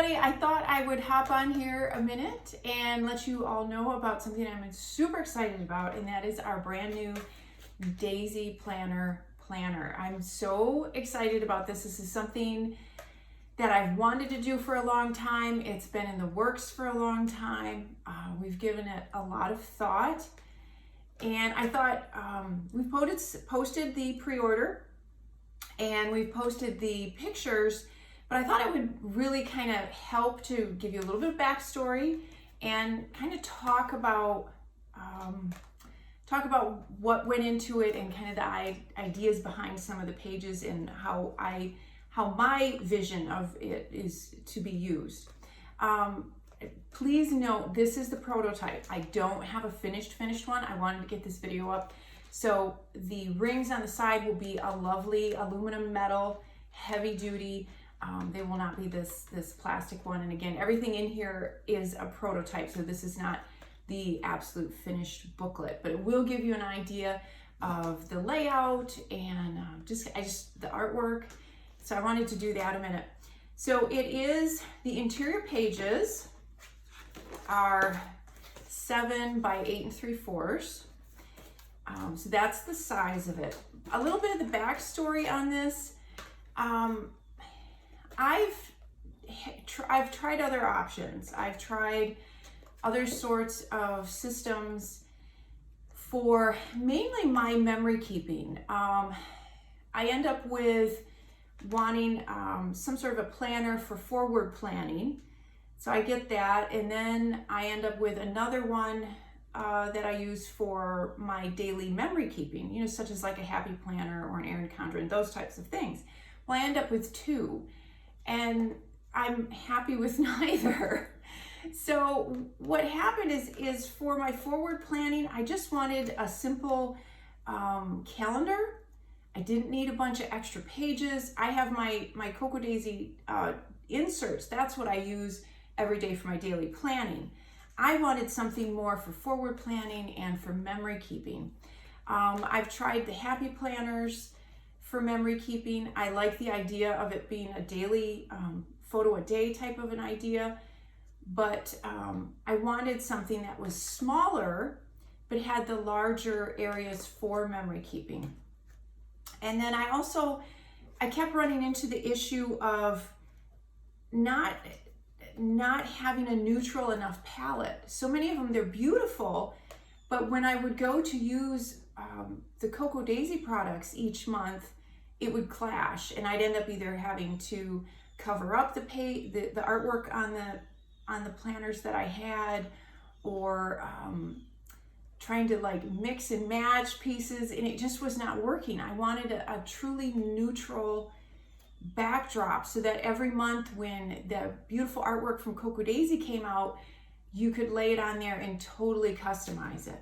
everybody. I thought I would hop on here a minute and let you all know about something I'm super excited about, and that is our brand new Daisy Planner. I'm so excited about this. This is something that I've wanted to do for a long time. It's been in the works for a long time. We've given it a lot of thought, and I thought we've posted the pre-order and we've posted the pictures, but I thought it would really kind of help to give you a little bit of backstory and kind of talk about what went into it and kind of the ideas behind some of the pages and how my vision of it is to be used. Please note, this is the prototype. I don't have a finished one. I wanted to get this video up. So the rings on the side will be a lovely aluminum metal, heavy duty. They will not be this plastic one. And again, everything in here is a prototype. So this is not the absolute finished booklet, but it will give you an idea of the layout and the artwork. So I wanted to do that a minute. So it is, the interior pages are 7 by 8 3/4. So that's the size of it. A little bit of the backstory on this. I've tried other options. I've tried other sorts of systems for mainly my memory keeping. I end up with wanting some sort of a planner for forward planning. So I get that, and then I end up with another one that I use for my daily memory keeping, such as like a Happy Planner or an Erin Condren, those types of things. Well, I end up with two, and I'm happy with neither. So what happened is for my forward planning, I just wanted a simple calendar. I didn't need a bunch of extra pages. I have my Cocoa Daisy inserts. That's what I use every day for my daily planning. I wanted something more for forward planning and for memory keeping. I've tried the Happy Planners for memory keeping. I like the idea of it being a daily photo a day type of an idea, but I wanted something that was smaller but had the larger areas for memory keeping. And then I kept running into the issue of not having a neutral enough palette. So many of them, they're beautiful, but when I would go to use the Cocoa Daisy products each month, it would clash, and I'd end up either having to cover up the artwork on the planners that I had, or trying to like mix and match pieces, and it just was not working. I wanted a truly neutral backdrop so that every month when the beautiful artwork from Cocoa Daisy came out, you could lay it on there and totally customize it.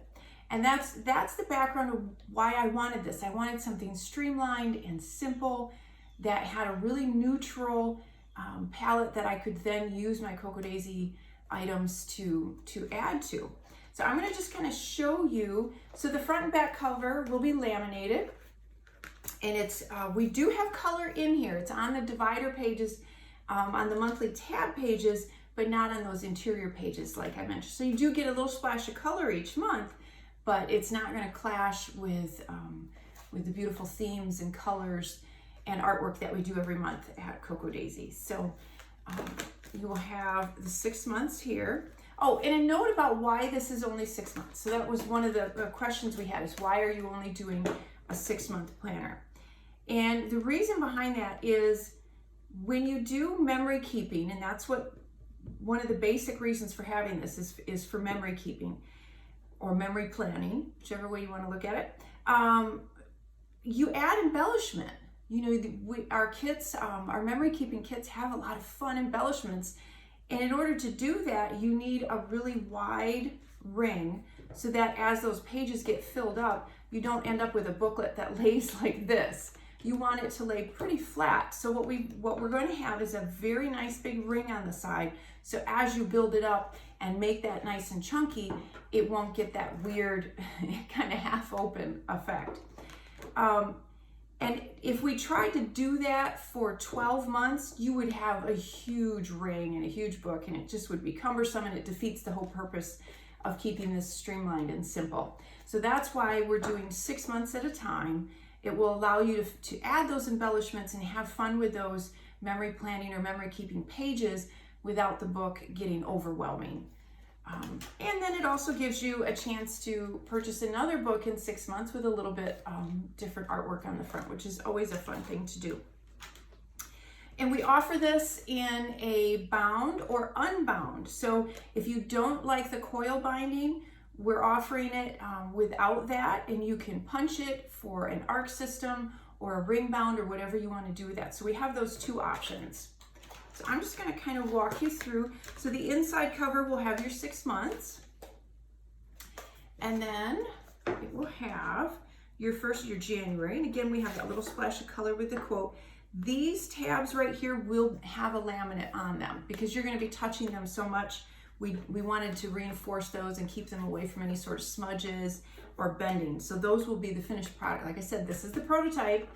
And that's the background of why I wanted this. I wanted something streamlined and simple that had a really neutral palette that I could then use my Cocoa Daisy items to add to. So I'm going to just kind of show you. So the front and back cover will be laminated, and it's we do have color in here. It's on the divider pages, on the monthly tab pages, but not on those interior pages like I mentioned. So you do get a little splash of color each month, but it's not going to clash with the beautiful themes and colors and artwork that we do every month at Cocoa Daisy. So you will have the 6 months here. Oh, and a note about why this is only 6 months. So that was one of the questions we had, is why are you only doing a 6-month planner? And the reason behind that is when you do memory keeping, and that's what one of the basic reasons for having this is for memory keeping or memory planning, whichever way you want to look at it. You add embellishment. Our kits, our memory keeping kits have a lot of fun embellishments. And in order to do that, you need a really wide ring so that as those pages get filled up, you don't end up with a booklet that lays like this. You want it to lay pretty flat. So what we're going to have is a very nice big ring on the side. So as you build it up and make that nice and chunky, it won't get that weird kind of half open effect. And if we tried to do that for 12 months, you would have a huge ring and a huge book, and it just would be cumbersome, and it defeats the whole purpose of keeping this streamlined and simple. So that's why we're doing 6 months at a time. It will allow you to add those embellishments and have fun with those memory planning or memory keeping pages without the book getting overwhelming. And then it also gives you a chance to purchase another book in 6 months with a little bit different artwork on the front, which is always a fun thing to do. And we offer this in a bound or unbound. So if you don't like the coil binding, we're offering it without that, and you can punch it for an arc system or a ring bound or whatever you want to do with that. So we have those two options. So I'm just going to kind of walk you through. So the inside cover will have your 6 months, and then it will have your January. And again, we have that little splash of color with the quote. These tabs right here will have a laminate on them because you're going to be touching them so much. We wanted to reinforce those and keep them away from any sort of smudges or bending. So those will be the finished product. Like I said, this is the prototype.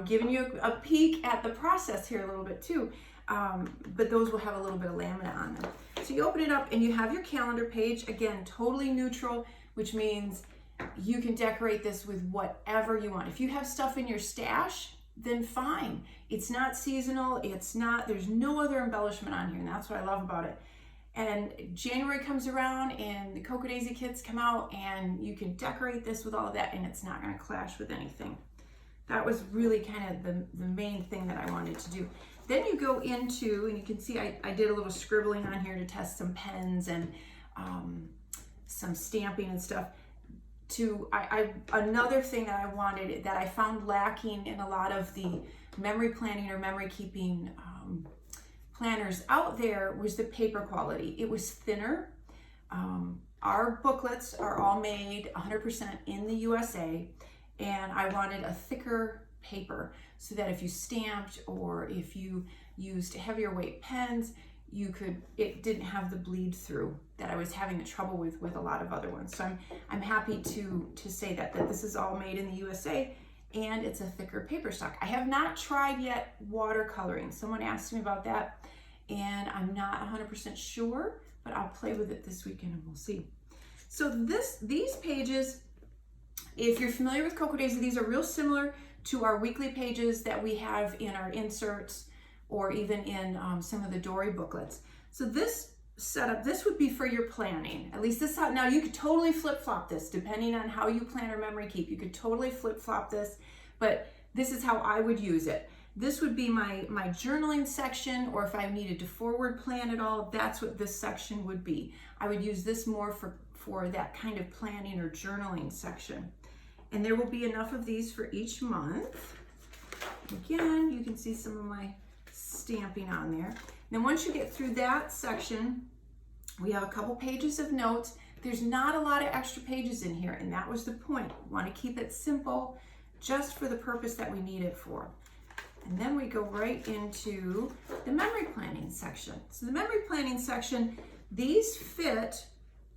Giving you a peek at the process here a little bit too. But those will have a little bit of laminate on them. So you open it up and you have your calendar page. Again, totally neutral, which means you can decorate this with whatever you want. If you have stuff in your stash, then fine. It's not seasonal. There's no other embellishment on here, and that's what I love about it. And January comes around and the Cocoa Daisy kits come out, and you can decorate this with all of that, and it's not going to clash with anything. That was really kind of the main thing that I wanted to do. Then you go into, and you can see I did a little scribbling on here to test some pens and some stamping and stuff. Another thing that I wanted, that I found lacking in a lot of the memory planning or memory keeping planners out there, was the paper quality. It was thinner. Our booklets are all made 100% in the USA, and I wanted a thicker paper so that if you stamped or if you used heavier weight pens, it didn't have the bleed through that I was having the trouble with a lot of other ones. So I'm happy to say that this is all made in the USA, and it's a thicker paper stock. I have not tried yet watercoloring. Someone asked me about that, and I'm not 100% sure, but I'll play with it this weekend and we'll see. So these pages, if you're familiar with Cocoa Daisy, these are real similar to our weekly pages that we have in our inserts or even in some of the Dory booklets. So this setup, this would be for your planning. At least this is how, now you could totally flip-flop this depending on how you plan or memory keep. You could totally flip-flop this, but this is how I would use it. This would be my journaling section, or if I needed to forward plan it all, that's what this section would be. I would use this more for that kind of planning or journaling section. And there will be enough of these for each month. Again, you can see some of my stamping on there. Then once you get through that section, we have a couple pages of notes. There's not a lot of extra pages in here, and that was the point. We want to keep it simple just for the purpose that we need it for. And then we go right into the memory planning section. So the memory planning section, these fit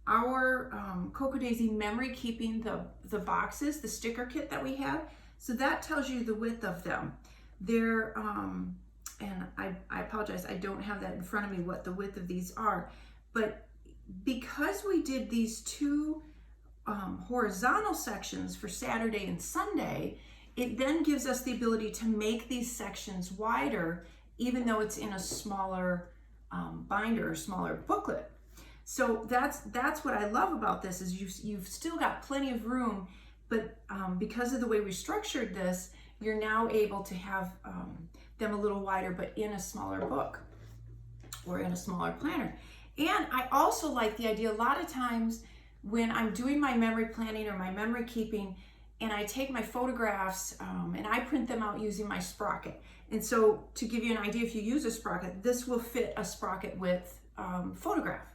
our Cocoa Daisy memory keeping, the boxes, the sticker kit that we have. So that tells you the width of them. They're, and I apologize, I don't have that in front of me, what the width of these are. But because we did these two horizontal sections for Saturday and Sunday, it then gives us the ability to make these sections wider, even though it's in a smaller binder or smaller booklet. So that's what I love about this, is you've still got plenty of room, but because of the way we structured this, you're now able to have them a little wider, but in a smaller book or in a smaller planner. And I also like the idea, a lot of times when I'm doing my memory planning or my memory keeping, and I take my photographs and I print them out using my Sprocket. And so to give you an idea, if you use a Sprocket, this will fit a Sprocket width photograph.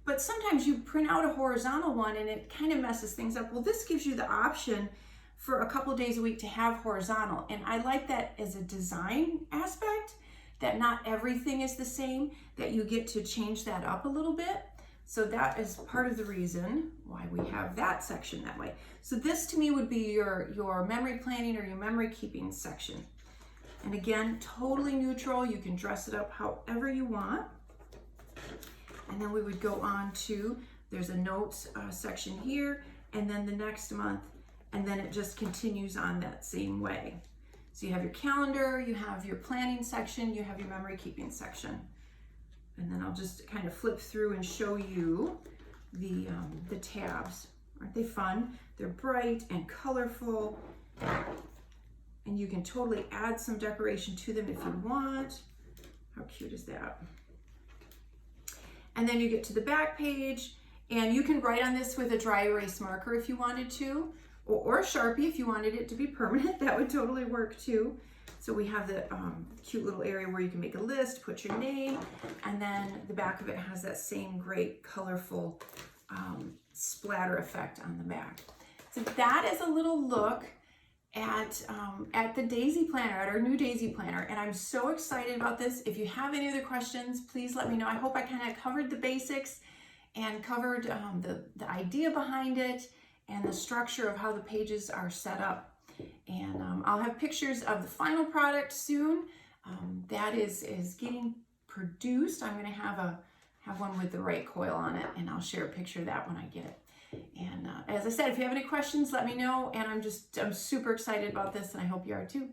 But sometimes you print out a horizontal one and it kind of messes things up. Well, this gives you the option for a couple of days a week to have horizontal. And I like that as a design aspect, that not everything is the same, that you get to change that up a little bit. So that is part of the reason why we have that section that way. So this to me would be your memory planning or your memory keeping section. And again, totally neutral. You can dress it up however you want. And then we would go on to, there's a notes section here, and then the next month, and then it just continues on that same way. So you have your calendar, you have your planning section, you have your memory keeping section. And then I'll just kind of flip through and show you the tabs. Aren't they fun? They're bright and colorful, and you can totally add some decoration to them if you want. How cute is that? And then you get to the back page, and you can write on this with a dry erase marker if you wanted to, or a Sharpie if you wanted it to be permanent. That would totally work too. So we have the cute little area where you can make a list, put your name, and then the back of it has that same great colorful splatter effect on the back. So that is a little look at the Daisy Planner, at our new Daisy Planner, and I'm so excited about this. If you have any other questions, please let me know. I hope I kind of covered the basics and covered the idea behind it and the structure of how the pages are set up. And I'll have pictures of the final product soon. That is getting produced. I'm going to have one with the right coil on it, and I'll share a picture of that when I get it. And as I said, if you have any questions, let me know. And I'm super excited about this, and I hope you are too.